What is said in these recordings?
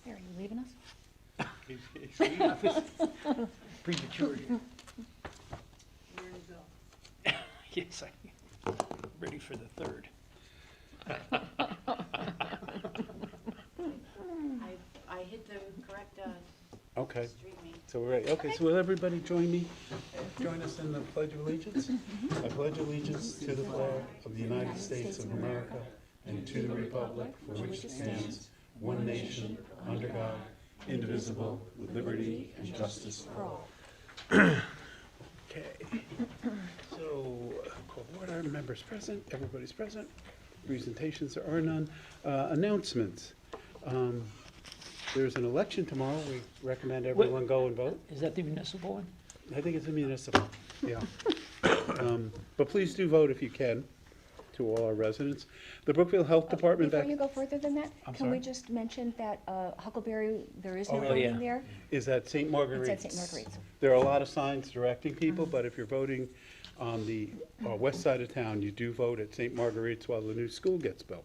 Are you leaving us? Premature. Where to go? Yes, I'm ready for the third. I hit the correct Okay, street name. so we're ready. Okay, so will everybody join me? Join us in the Pledge of Allegiance? I pledge allegiance to the flag of the United States of America and to the republic for which it stands, one nation, under God, indivisible, with liberty and justice for all. Okay. So, call to order, members present, everybody's present. Presentations, there are none. Announcements. There's an election tomorrow. We recommend everyone go and vote. Is that the municipal one? I think it's a municipal, yeah. But please do vote if you can, to all our residents. The Brookfield Health Department. Before you go further than that, I'm can we sorry? just mention that Huckleberry, there is no Oh, yeah. voting there? Is at St. Marguerite's. It's at St. Marguerite's. There are a lot of signs directing people, but if you're voting on the west side of town, you do vote at St. Marguerite's while the new school gets built.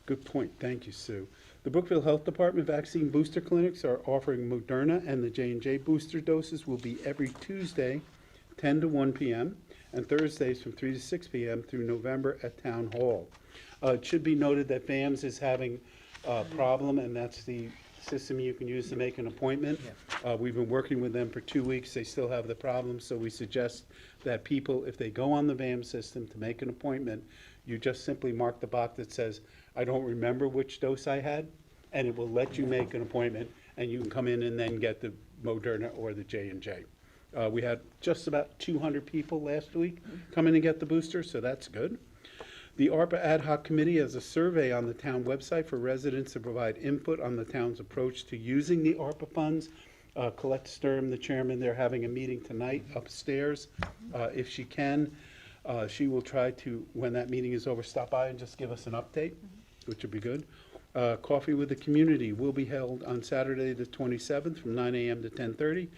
Good point. Thank you, Sue. The Brookfield Health Department vaccine booster clinics are offering Moderna, and the J&J booster doses will be every Tuesday, 10 to 1 p.m., and Thursdays from 3 to 6 p.m. through November at Town Hall. It should be noted that VAMS is having a problem, and that's the system you can use to make an appointment. We've been working with them for 2 weeks. They still have the problem, so we suggest that people, if they go on the VAMS system to make an appointment, you just simply mark the box that says, I don't remember which dose I had, and it will let you make an appointment, and you can come in and then get the Moderna or the J&J. We had just about 200 people last week come in and get the booster, so that's good. The ARPA Ad Hoc Committee has a survey on the town website for residents to provide input on the town's approach to using the ARPA funds. Colette Sturm, the chairman, they're having a meeting tonight upstairs. If she can, she will try to, when that meeting is over, stop by and just give us an update, which would be good. Coffee with the Community will be held on Saturday the 27th from 9 a.m. to 10:30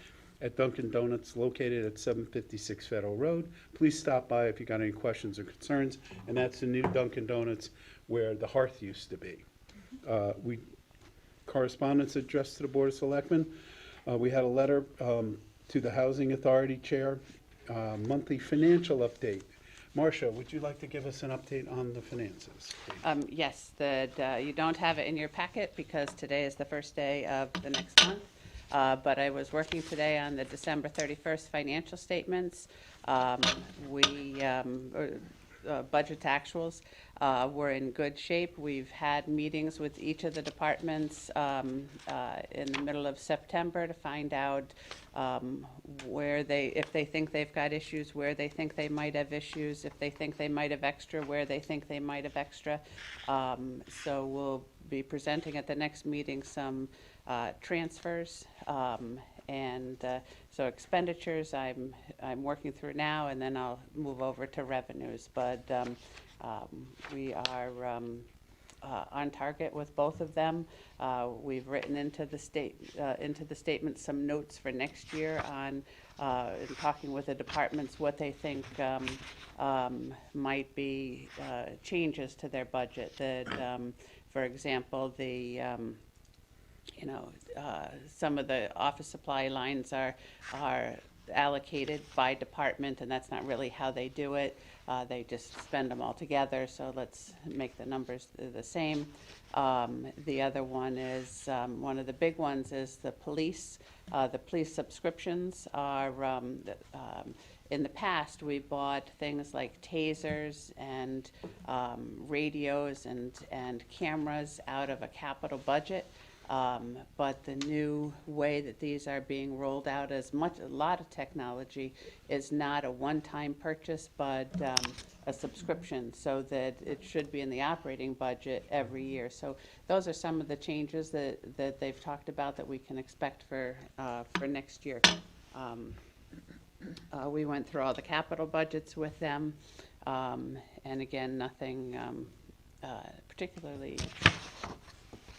at Dunkin' Donuts located at 756 Federal Road. Please stop by if you got any questions or concerns. And that's the new Dunkin' Donuts where the hearth used to be. Correspondence addressed to the Board of Selectmen. We had a letter to the Housing Authority Chair, monthly financial update. Marcia, would you like to give us an update on the finances? Yes, you don't have it in your packet because today is the first day of the next month. But I was working today on the December 31st financial statements. Budget actuals were in good shape. We've had meetings with each of the departments in the middle of September to find out if they think they've got issues, where they think they might have issues, if they think they might have extra, where they think they might have extra. So we'll be presenting at the next meeting some transfers so expenditures I'm working through now, and then I'll move over to revenues. But we are on target with both of them. We've written into the statement some notes for next year on in talking with the departments what they think might be changes to their budget. That, for example, some of the office supply lines are allocated by department, and that's not really how they do it. They just spend them all together, so let's make the numbers the same. The other one is, one of the big ones is the police. The police subscriptions are, in the past, we bought things like tasers and radios and cameras out of a capital budget. But the new way that these are being rolled out, a lot of technology is not a one-time purchase, but a subscription, so that it should be in the operating budget every year. So those are some of the changes that they've talked about that we can expect for next year. We went through all the capital budgets with them, and again, nothing particularly.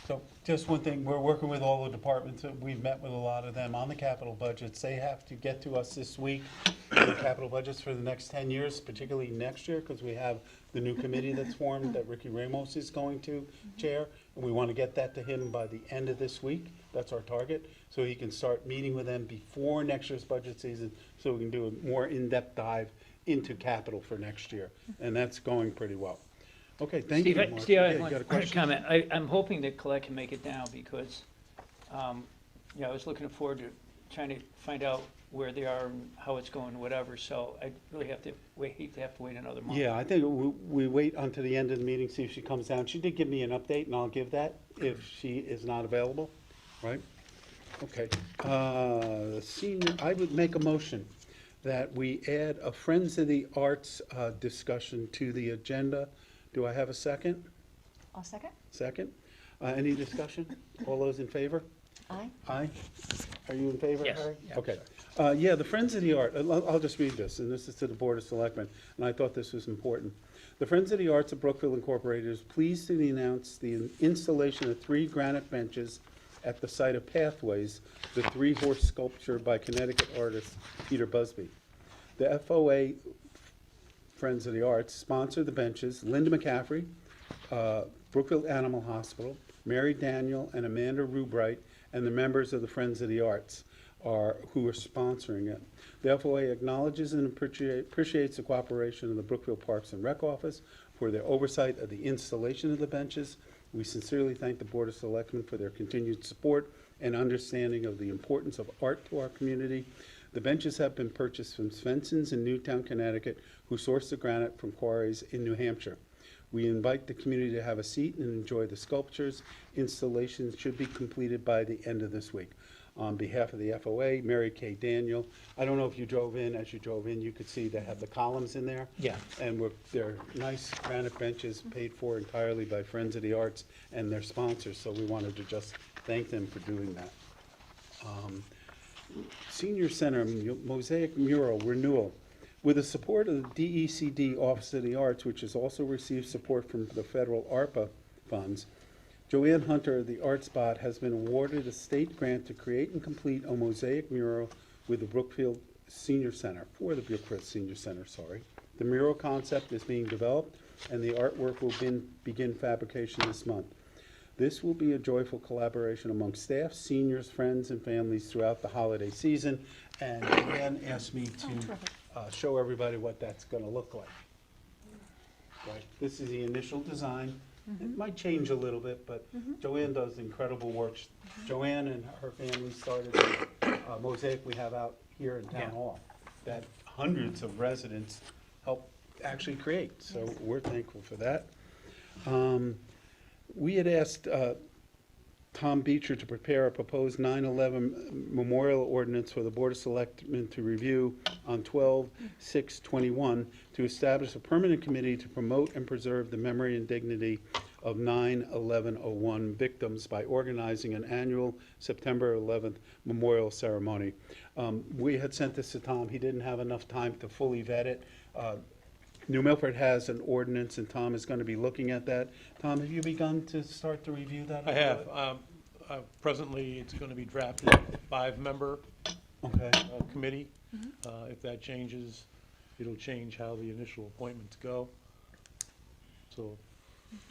So just one thing, we're working with all the departments. We've met with a lot of them on the capital budgets. They have to get to us this week, the capital budgets for the next 10 years, particularly next year, because we have the new committee that's formed that Ricky Ramos is going to chair. And we want to get that to him by the end of this week. That's our target. So he can start meeting with them before next year's budget season, so we can do a more in-depth dive into capital for next year. And that's going pretty well. Okay, thank you, Mark. Steve, I Yeah, you have got a one question? comment. I'm hoping that Colette can make it down because, yeah, I was looking forward to trying to find out where they are and how it's going, whatever. So I really hate to wait another month. Yeah, I think we wait until the end of the meeting, see if she comes down. She did give me an update, and I'll give that if she is not available, right? Okay. Senior, I would make a motion that we add a Friends of the Arts discussion to the agenda. Do I have a second? I'll second. Second? Any discussion? All those in favor? Aye. Aye. Are you in favor, Yes. Harry? Yeah. Okay. Yeah, the Friends of the Art, I'll just read this, and this is to the Board of Selectmen, and I thought this was important. The Friends of the Arts of Brookfield Incorporated is pleased to announce the installation of 3 granite benches at the site of Pathways, the 3-horse sculpture by Connecticut artist Peter Busby. The FOA Friends of the Arts sponsor the benches. Linda McCaffrey, Brookfield Animal Hospital, Mary Daniel, and Amanda Rubright, and the members of the Friends of the Arts who are sponsoring it. The FOA acknowledges and appreciates the cooperation of the Brookfield Parks and Rec Office for their oversight of the installation of the benches. We sincerely thank the Board of Selectmen for their continued support and understanding of the importance of art to our community. The benches have been purchased from Svensson's in Newtown, Connecticut, who source the granite from quarries in New Hampshire. We invite the community to have a seat and enjoy the sculptures. Installations should be completed by the end of this week. On behalf of the FOA, Mary Kay Daniel, I don't know if you drove in. As you drove in, you could see they have the columns in there. Yeah. And they're nice granite benches paid for entirely by Friends of the Arts and their sponsors, so we wanted to just thank them for doing that. Senior Center Mosaic Mural Renewal. With the support of the DECD Office of the Arts, which has also received support from the federal ARPA funds, Joanne Hunter of the Art Spot has been awarded a state grant to create and complete a mosaic mural with the Brookfield Senior Center, for the Brookfield Senior Center, sorry. The mural concept is being developed, and the artwork will begin fabrication this month. This will be a joyful collaboration among staff, seniors, friends, and families throughout the holiday season. And Joanne asked me to show everybody what that's going to look like. Right. This is the initial design. It might change a little bit, but Joanne does incredible work. Joanne and her family started a mosaic we have out here in Town Yeah. Hall that hundreds of residents helped actually create. So we're thankful for that. We had asked Tom Beecher to prepare a proposed 9/11 Memorial Ordinance for the Board of Selectmen to review on 12/6/21 to establish a permanent committee to promote and preserve the memory and dignity of 9/11/01 victims by organizing an annual September 11th memorial ceremony. We had sent this to Tom. He didn't have enough time to fully vet it. New Milford has an ordinance, and Tom is going to be looking at that. Tom, have you begun to start to review that? I have. Presently, it's going to be drafted 5-member Okay. committee. If that changes, it'll change how the initial appointments go. So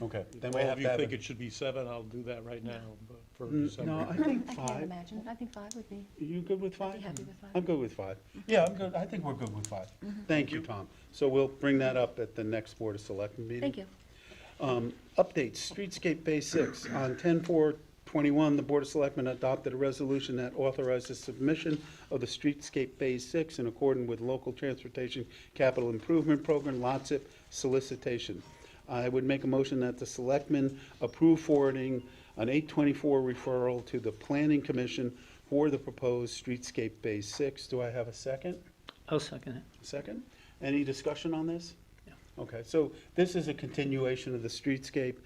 Okay. if Then we all have of to you have think it. it should be 7, I'll do that right now but for No, December. I think I can't 5. imagine. I think 5 would be, You good with 5? I'd be happy with 5. I'm good with 5. Yeah, I'm good. I think we're good with 5. Thank you, Tom. So we'll bring that up at the next Board of Selectmen meeting. Thank you. Updates, Streetscape Phase 6. On 10/4/21, the Board of Selectmen adopted a resolution that authorizes submission of the Streetscape Phase 6 in accordance with Local Transportation Capital Improvement Program, LOTSIP solicitation. I would make a motion that the Selectmen approve forwarding an 8/24 referral to the Planning Commission for the proposed Streetscape Phase 6. Do I have a second? I'll second it. Second? Any discussion on this? No. Okay, so this is a continuation of the streetscape.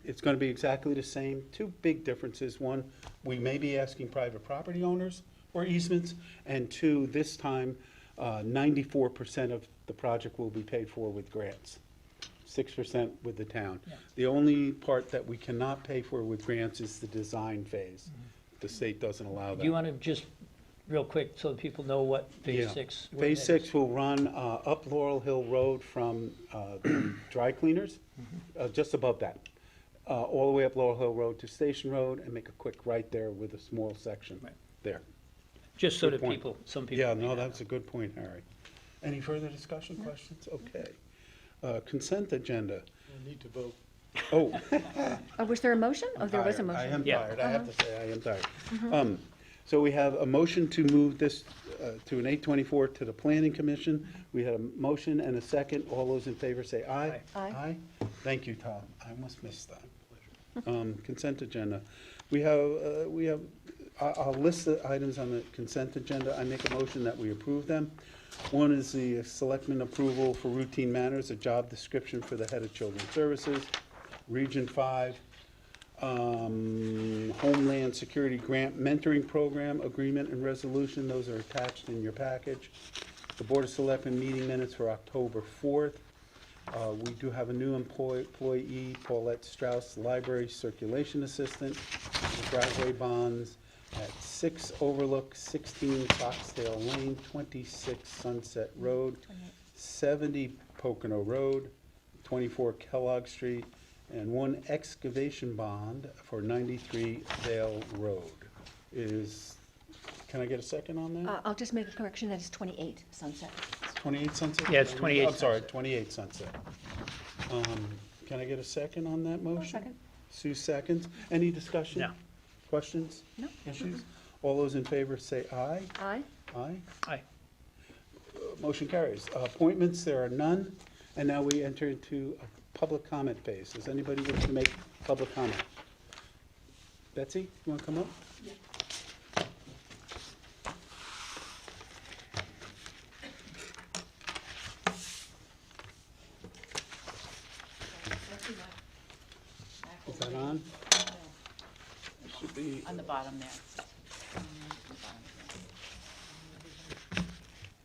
It's going to be exactly the same. 2 big differences. 1, we may be asking private property owners for easements, and 2, this time, 94% of the project will be paid for with grants. 6% with the town. Yeah. The only part that we cannot pay for with grants is the design phase. The state doesn't allow that. Do you want to just, real quick, so that people know what Yeah. Phase 6? what Phase that 6 is? will run up Laurel Hill Road from the dry cleaners, just above that. all the way up Laurel Hill Road to Station Road, and make a quick right there with a small section Right. there. Just so Good that point. some people. Yeah, may no, not that's know. a good point, Harry. Any further discussion, questions? Okay. Consent agenda. I need to vote. Oh. Oh, was there a motion? Oh, there was a tired. I motion. am Yeah. tired, I have to say, I am tired. So we have a motion to move this to an 8:24 to the Planning Commission. We had a motion and a second. All those in favor say aye. Aye. Aye. Thank you, Tom. I almost missed that. Consent agenda. I'll list the items on the consent agenda. I make a motion that we approve them. One is the selectmen approval for routine matters, a job description for the head of Children's Services. Region 5, Homeland Security Grant Mentoring Program Agreement and Resolution. Those are attached in your package. The Board of Selectmen meeting minutes for October 4th. We do have a new employee, Paulette Strauss, Library Circulation Assistant, the driveway bonds at 6 Overlook, 16 Foxdale Lane, 26 Sunset Road, 70 Pocono Road, 24 Kellogg Street, and 1 excavation bond for 93 Vale Road. Can I get a second on that? I'll just make a correction, that is 28 Sunset. 28 Sunset? Yeah, it's 28 I'm sorry, Sunset. 28 Sunset. Can I get a second on that motion? second. Sue seconds. Any discussion? No. Questions? No. Issues? All those in favor say aye. Aye. Aye. Aye. Motion carries. Appointments, there are none. And now we enter into a public comment phase. Does anybody wish to make public comment? Betsy, you want to come up? Is that on? It should be. On the bottom there.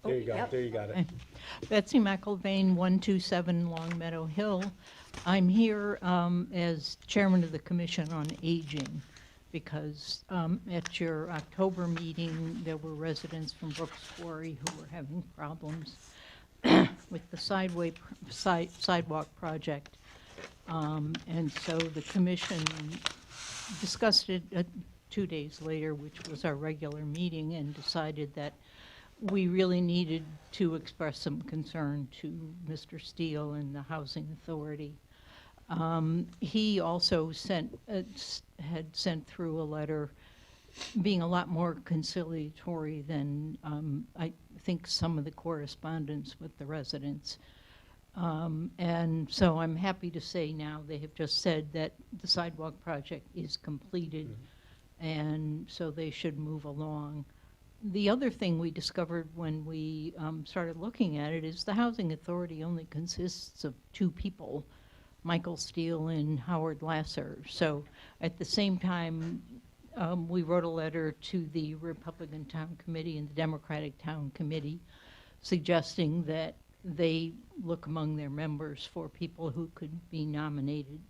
There you go, Yep. there you got it. Betsy McIlvain, 127 Long Meadow Hill. I'm here as chairman of the Commission on Aging because at your October meeting, there were residents from Brooks Quarry who were having problems with the sidewalk project. And so the commission discussed it 2 days later, which was our regular meeting, and decided that we really needed to express some concern to Mr. Steele and the Housing Authority. He also had sent through a letter being a lot more conciliatory than I think some of the correspondence with the residents. And so I'm happy to say now they have just said that the sidewalk project is completed, and so they should move along. The other thing we discovered when we started looking at it is the Housing Authority only consists of 2 people, Michael Steele and Howard Lasser. So at the same time, we wrote a letter to the Republican Town Committee and the Democratic Town Committee suggesting that they look among their members for people who could be nominated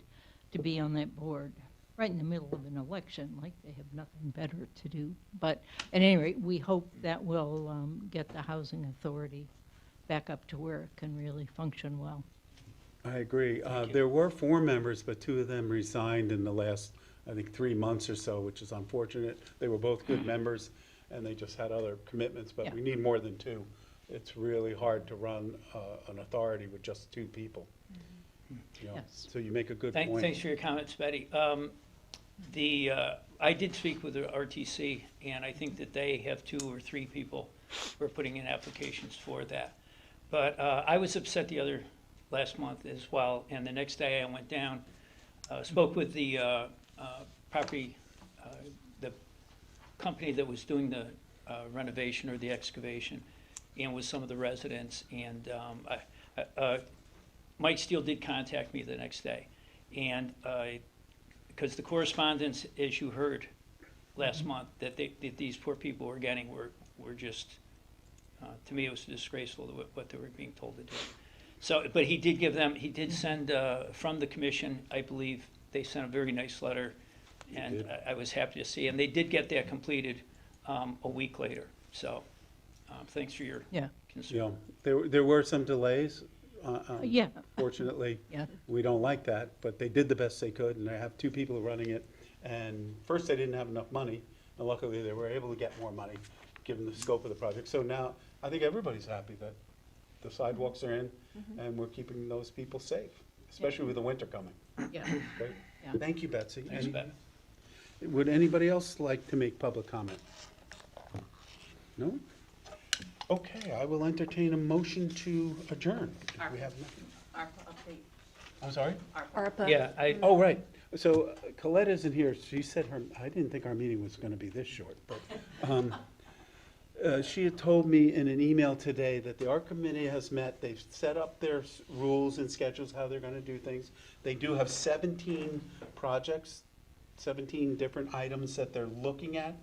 to be on that board, right in the middle of an election, like they have nothing better to do. But at any rate, we hope that will get the Housing Authority back up to where it can really function well. I agree. There were 4 members, but 2 of them resigned in the last, I think, 3 months or so, which is unfortunate. They were both good members, and they just had other commitments, but Yeah. we need more than 2. It's really hard to run an authority with just 2 people. You know, Yes. so you make a good point. Thanks for your comments, Betty. I did speak with the RTC, and I think that they have 2 or 3 people who are putting in applications for that. But I was upset the last month as well, and the next day I went down, spoke with the property, the company that was doing the renovation or the excavation, and with some of the residents, and Mike Steele did contact me the next day, and because the correspondence, as you heard last month, that these poor people were getting were just, to me, it was disgraceful what they were being told to do. So, but he did send from the commission, I believe, they sent a very nice letter, and did. I was happy to see, and they did get that completed a week later, so thanks for your Yeah. concern. You know, there were some delays Yeah. Fortunately, Yeah. we don't like that, but they did the best they could, and I have two people running it. And first, they didn't have enough money, and luckily, they were able to get more money, given the scope of the project. So now, I think everybody's happy that the sidewalks are in, and we're keeping those people safe, especially with the winter coming. Yeah. Great. Yeah. Thank you, Betsy. Thanks, Ben. Would anybody else like to make public comment? No? Okay, I will entertain a motion to adjourn. if we have nothing. ARPA update. I'm sorry? ARPA. Yeah, Oh, right. So Colette isn't here. She said I didn't think our meeting was going to be this short, but she had told me in an email today that the art committee has met. They've set up their rules and schedules, how they're going to do things. They do have 17 projects, 17 different items that they're looking at.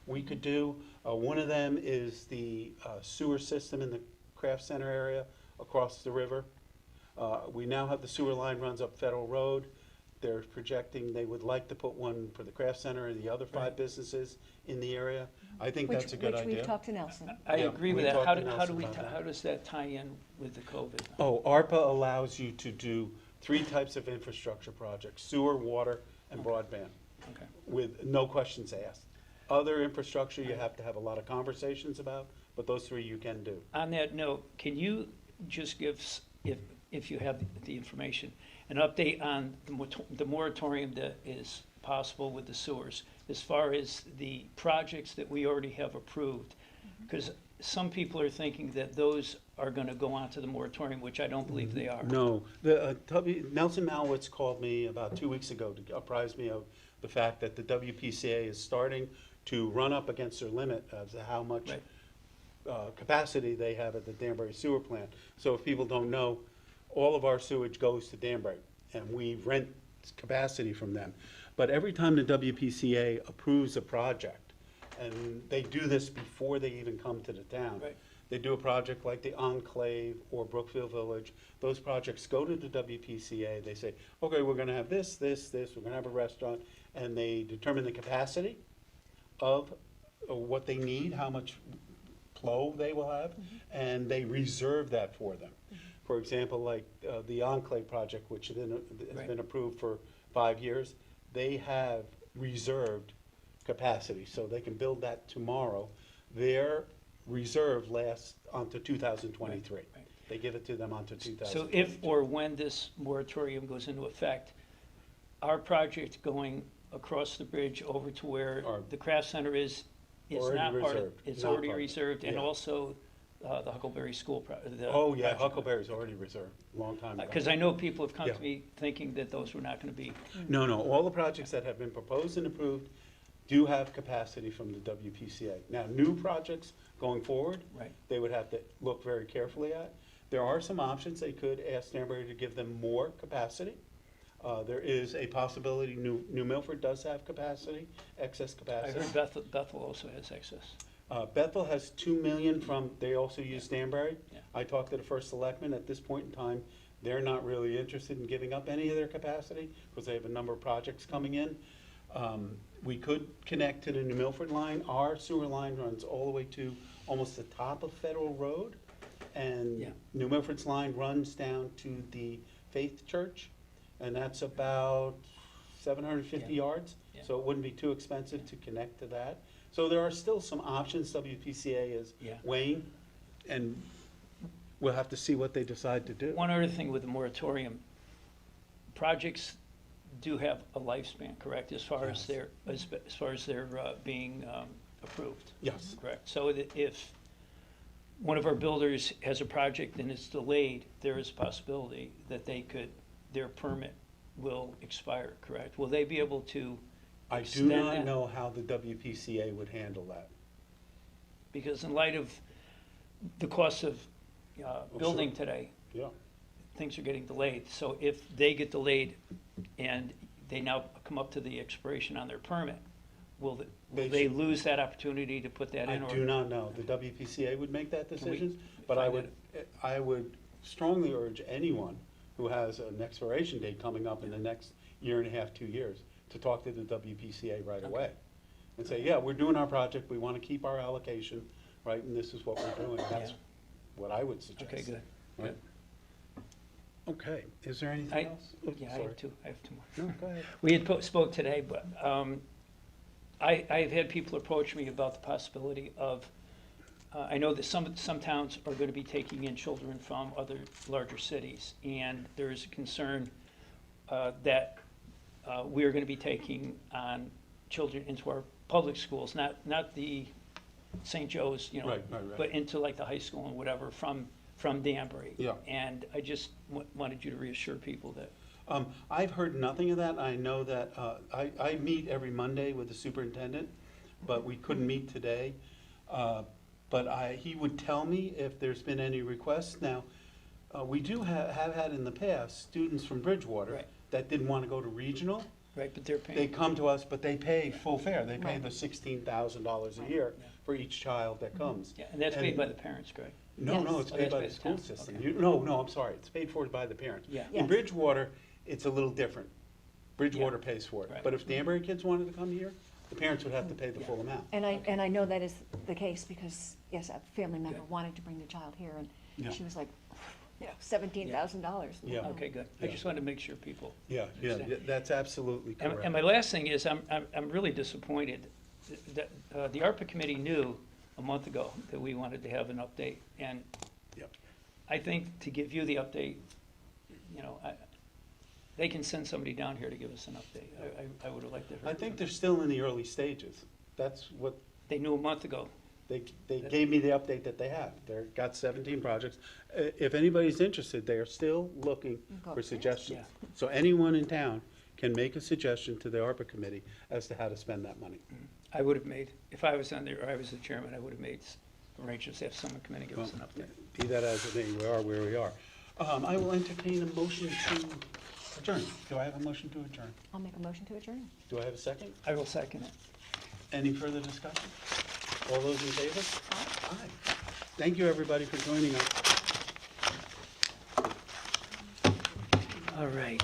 We could do, one of them is the sewer system in the Craft Center area across the river. We now have the sewer line runs up Federal Road. They're projecting they would like to put one for the Craft Center and the other 5 Right. businesses in the area. I think that's a good Which we've idea. talked to Nelson. I Yeah, agree we with that. talked How to do Nelson we, about that. how does that tie in with the COVID? Oh, ARPA allows you to do 3 types of infrastructure projects: sewer, water, and broadband, Okay. with no questions asked. Other infrastructure, you have to have a lot of conversations about, but those 3 you can do. On that note, can you just give, if you have the information, an update on the moratorium that is possible with the sewers, as far as the projects that we already have approved? Because some people are thinking that those are going to go on to the moratorium, which I don't believe they are. No, Nelson Malwitz called me about 2 weeks ago to apprise me of the fact that the WPCA is starting to run up against their limit as to how much Right. capacity they have at the Danbury sewer plant. So if people don't know, all of our sewage goes to Danbury, and we rent capacity from them. But every time the WPCA approves a project, and they do this before they even come to the town. Right. They do a project like the Enclave or Brookfield Village. Those projects go to the WPCA. They say, okay, we're gonna have this, we're gonna have a restaurant, and they determine the capacity of what they need, how much flow they will have, and they reserve that for them. For example, like the Enclave project, which has Right. been approved for 5 years, they have reserved capacity, so they can build that tomorrow. Their reserve lasts onto 2023. Right, right. They give it to them onto So 2023. if or when this moratorium goes into effect, our project going across the bridge over to where Or- the Craft Center is Already not part of, reserved, it's not already part of it, reserved, and yeah. also the Huckleberry School. Oh, yeah, Huckleberry's already reserved, long time ago. Because I know people have come Yeah. to me thinking that those were not going to be, No, all the projects that have been proposed and approved do have capacity from the WPCA. Now, new projects going forward, right, they would have to look very carefully at. There are some options. They could ask Danbury to give them more capacity. There is a possibility, New Milford does have capacity, excess I capacity. heard Bethel also has excess. Bethel has 2 million from, they also use Danbury. Yeah. I talked to the first selectman. At this point in time, they're not really interested in giving up any of their capacity because they have a number of projects coming in. We could connect to the New Milford line. Our sewer line runs all the way to almost the top of Federal Road. And Yeah. New Milford's line runs down to the Faith Church. And that's about 750 Yeah. yards. Yeah. So it wouldn't be too expensive to connect to that. So there are still some options WPCA is Yeah. weighing, and we'll have to see what they decide to do. One other thing with the moratorium, projects do have a lifespan, correct, as far as Yes. their being approved? Yes. Correct. So that if one of our builders has a project and it's delayed, there is a possibility that their permit will expire, correct? Will they be able to I do extend not that? know how the WPCA would handle that. Because in light of the cost of building today, Yeah. things are getting delayed. So if they get delayed and they now come up to the expiration on their permit, will They they should- lose that opportunity to put that I in? or- do not know. The WPCA would make that Can we decision, but I find would strongly urge anyone who has an expiration date coming up in the next year and a half, 2 years, to talk to the WPCA right away. And say, yeah, we're doing our project, we want to keep our allocation, right, and this is what we're doing. That's Yeah. what I would suggest. Okay, good. Right? Okay, is there I- anything else? Oh, Yeah, I sorry. have two more. No, go ahead. We had spoke today, but I've had people approach me about the possibility of, I know that some towns are going to be taking in children from other larger cities, and there is a concern that we are going to be taking on children into our public schools, not the St. Joe's, you know, Right. but into like the high school and whatever from Danbury. Yeah. And I just wanted you to reassure people that, I've heard nothing of that. I know that, I meet every Monday with the superintendent, but we couldn't meet today. But he would tell me if there's been any requests. Now, we do have had in the past students from Bridgewater Right. that didn't want to go to regional. right, but they're They paying. come to us, but they pay full fare. They pay Right. the $16,000 a year Yeah. for each child that comes. Yeah, and that's paid And- by the parents, correct? No, Yes. no, it's Oh, paid that's by by the the school town? system. Okay. No, I'm sorry, it's paid for by the parents. Yeah. Yes. In Bridgewater, it's a little different. Bridgewater pays for it. Right. But if Danbury kids wanted to come here, the parents would have to pay the full amount. And I know that is the case because, yes, a family member Good. wanted to bring the child here Yeah. and she was like, you know, $17,000. Yeah. Okay, good. I Yeah. just wanted to make sure people. Yeah, that's absolutely And correct. my last thing is, I'm really disappointed that the ARPA committee knew a month ago that we wanted to have an update. And Yep. I think to give you the update, you know, they can send somebody down here to give us an update. I would have liked to have heard. I think from they're them. still in the early stages. That's what, They knew a month ago. they gave me the update that they have. They've got 17 projects. If anybody's interested, they are still looking Go for upstairs. suggestions. Yeah. So anyone in town can make a suggestion to the ARPA committee as to how to spend that money. I would have made, if I was on there, or I was the chairman, I would have made arrangements to have someone come in and give us an update. Be that as it may, we are where we are. I will entertain a motion to adjourn. Do I have a motion to adjourn? I'll make a motion to adjourn. Do I have a second? I will second it. Any further discussion? All those in favor? Aye. Thank you, everybody, for joining us. All right.